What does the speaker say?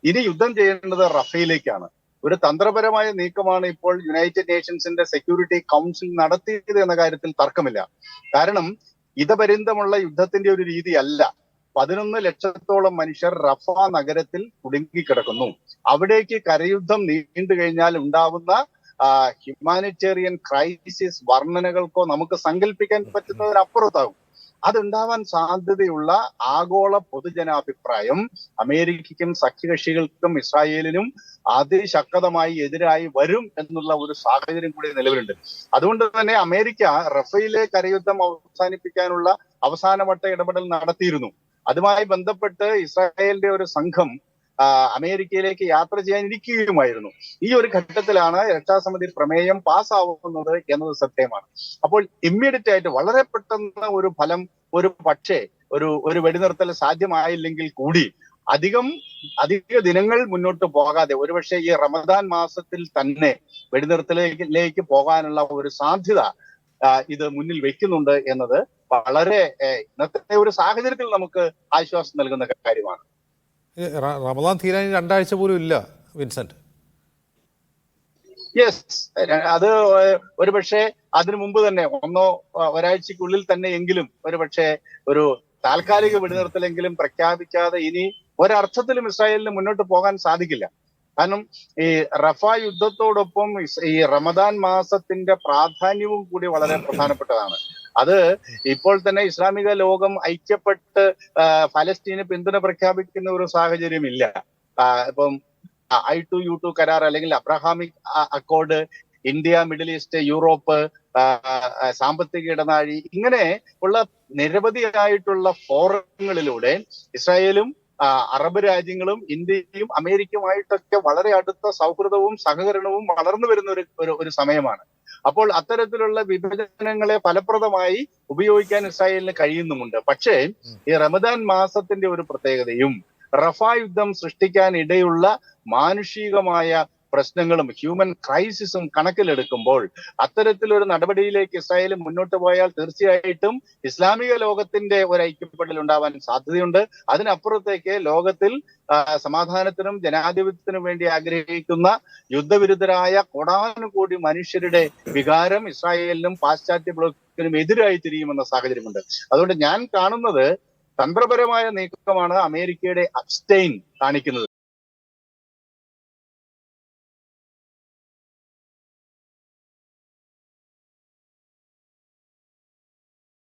ഇനി യുദ്ധം ചെയ്യേണ്ടത് റഫേലിലേക്കാണ്. ഒരു തന്ത്രപരമായ നീക്കമാണ് ഇപ്പോൾ യുണൈറ്റഡ് നേഷൻസിന്റെ സെക്യൂരിറ്റി കൗൺസിൽ നടത്തിയത് എന്ന കാര്യത്തിൽ തർക്കമില്ല. കാരണം ഇതപര്യന്തമുള്ള യുദ്ധത്തിന്റെ ഒരു രീതിയല്ല. 11 ലക്ഷത്തോളം മനുഷ്യർ റഫ നഗരത്തിൽ കുടുങ്ങിക്കിടക്കുന്നു. അവിടേക്ക് കരയുദ്ധം നീണ്ടു കഴിഞ്ഞാൽ ഉണ്ടാവുന്ന ഹ്യൂമാനിറ്റേറിയൻ ക്രൈസിസ് വർണ്ണനകൾക്കോ നമുക്ക് സങ്കല്പിക്കാൻ പറ്റുന്നതിനപ്പുറത്താകും. അതുണ്ടാവാൻ സാധ്യതയുള്ള ആഗോള പൊതുജനാഭിപ്രായം അമേരിക്കയ്ക്കും സഖ്യകക്ഷികൾക്കും ഇസ്രായേലിനും അതിശക്തമായി എതിരായി വരും എന്നുള്ള ഒരു സാഹചര്യം കൂടി നിലവിലുണ്ട്. അതുകൊണ്ട് തന്നെ അമേരിക്ക റഫേലിലെ കരയുദ്ധം അവസാനിപ്പിക്കാനുള്ള അവസാനവട്ട ഇടപെടൽ നടത്തിയിരുന്നു. അതുമായി ബന്ധപ്പെട്ട് ഇസ്രായേലിന്റെ ഒരു സംഘം അമേരിക്കയിലേക്ക് യാത്ര ചെയ്യാനിരിക്കുകയുമായിരുന്നു. ഈ ഒരു ഘട്ടത്തിലാണ് രക്ഷാസമിതി പ്രമേയം പാസ്സാവുന്നത് എന്നത് സത്യമാണ്. അപ്പോൾ ഇമ്മീഡിയറ്റ് ആയിട്ട് വളരെ പെട്ടെന്ന് ഒരു ഫലം പക്ഷേ ഒരു വെടിനിർത്തൽ സാധ്യമായില്ലെങ്കിൽ കൂടി അധിക ദിനങ്ങൾ മുന്നോട്ട് പോകാതെ ഒരുപക്ഷെ ഈ റമദാൻ മാസത്തിൽ തന്നെ വെടിനിർത്തലിലേക്ക് പോകാനുള്ള ഒരു സാധ്യത ഇത് മുന്നിൽ വെക്കുന്നുണ്ട് എന്നത് വളരെ ഇന്നത്തെ ഒരു സാഹചര്യത്തിൽ നമുക്ക് ആശ്വാസം നൽകുന്ന കാര്യമാണ്. റമദാൻ തീരാൻ 2 ആഴ്ച പോലും ഇല്ല വിൻസെന്റ്. യെസ്, അത് ഒരുപക്ഷെ അതിനു മുമ്പ് തന്നെ ഒരാഴ്ചക്കുള്ളിൽ തന്നെ എങ്കിലും ഒരുപക്ഷെ ഒരു താൽക്കാലിക വെടിനിർത്തലെങ്കിലും പ്രഖ്യാപിക്കാതെ ഇനി ഒരർത്ഥത്തിലും ഇസ്രായേലിന് മുന്നോട്ട് പോകാൻ സാധിക്കില്ല. കാരണം ഈ റഫ യുദ്ധത്തോടൊപ്പം ഈ റമദാൻ മാസത്തിന്റെ പ്രാധാന്യവും കൂടി വളരെ പ്രധാനപ്പെട്ടതാണ്. അത് ഇപ്പോൾ തന്നെ ഇസ്ലാമിക ലോകം ഐക്യപ്പെട്ട് ഫലസ്തീന് പിന്തുണ പ്രഖ്യാപിക്കുന്ന ഒരു സാഹചര്യം ഇല്ല. ഇപ്പം I2U2 കരാർ അല്ലെങ്കിൽ Abrahamic Accord, India, middle east, Europe, സാമ്പത്തിക ഇടനാഴി, ഇങ്ങനെ ഉള്ള നിരവധിയായിട്ടുള്ള ഫോറങ്ങളിലൂടെ ഇസ്രായേലും അറബ് രാജ്യങ്ങളും ഇന്ത്യയും അമേരിക്കയുമായിട്ടൊക്കെ വളരെ അടുത്ത സൗഹൃദവും സഹകരണവും വളർന്നു വരുന്ന ഒരു സമയമാണ്. അപ്പോൾ അത്തരത്തിലുള്ള വിഭജനങ്ങളെ ഫലപ്രദമായി ഉപയോഗിക്കാൻ ഇസ്രായേലിന് കഴിയുന്നുമുണ്ട്. പക്ഷേ ഈ റമദാൻ മാസത്തിന്റെ ഒരു പ്രത്യേകതയും റഫ യുദ്ധം സൃഷ്ടിക്കാൻ ഇടയുള്ള മാനുഷികമായ പ്രശ്നങ്ങളും ഹ്യൂമൻ ക്രൈസിസും കണക്കിലെടുക്കുമ്പോൾ അത്തരത്തിലൊരു നടപടിയിലേക്ക് ഇസ്രായേൽ മുന്നോട്ട് പോയാൽ തീർച്ചയായിട്ടും ഇസ്ലാമിക ലോകത്തിന്റെ ഒരു ഐക്യപ്പെടൽ ഉണ്ടാവാൻ സാധ്യതയുണ്ട്. അതിനപ്പുറത്തേക്ക് ലോകത്തിൽ സമാധാനത്തിനും ജനാധിപത്യത്തിനും വേണ്ടി ആഗ്രഹിക്കുന്ന യുദ്ധവിരുദ്ധരായ കോടാനുകോടി മനുഷ്യരുടെ വികാരം ഇസ്രായേലിനും പാശ്ചാത്യ ബ്ലോക്കിനും എതിരായി തിരിയുമെന്ന സാഹചര്യമുണ്ട്. അതുകൊണ്ട് ഞാൻ കാണുന്നത് തന്ത്രപരമായ നീക്കമാണ് അമേരിക്കയുടെ അബ്സ്റ്റെയിൻ കാണിക്കുന്നത്.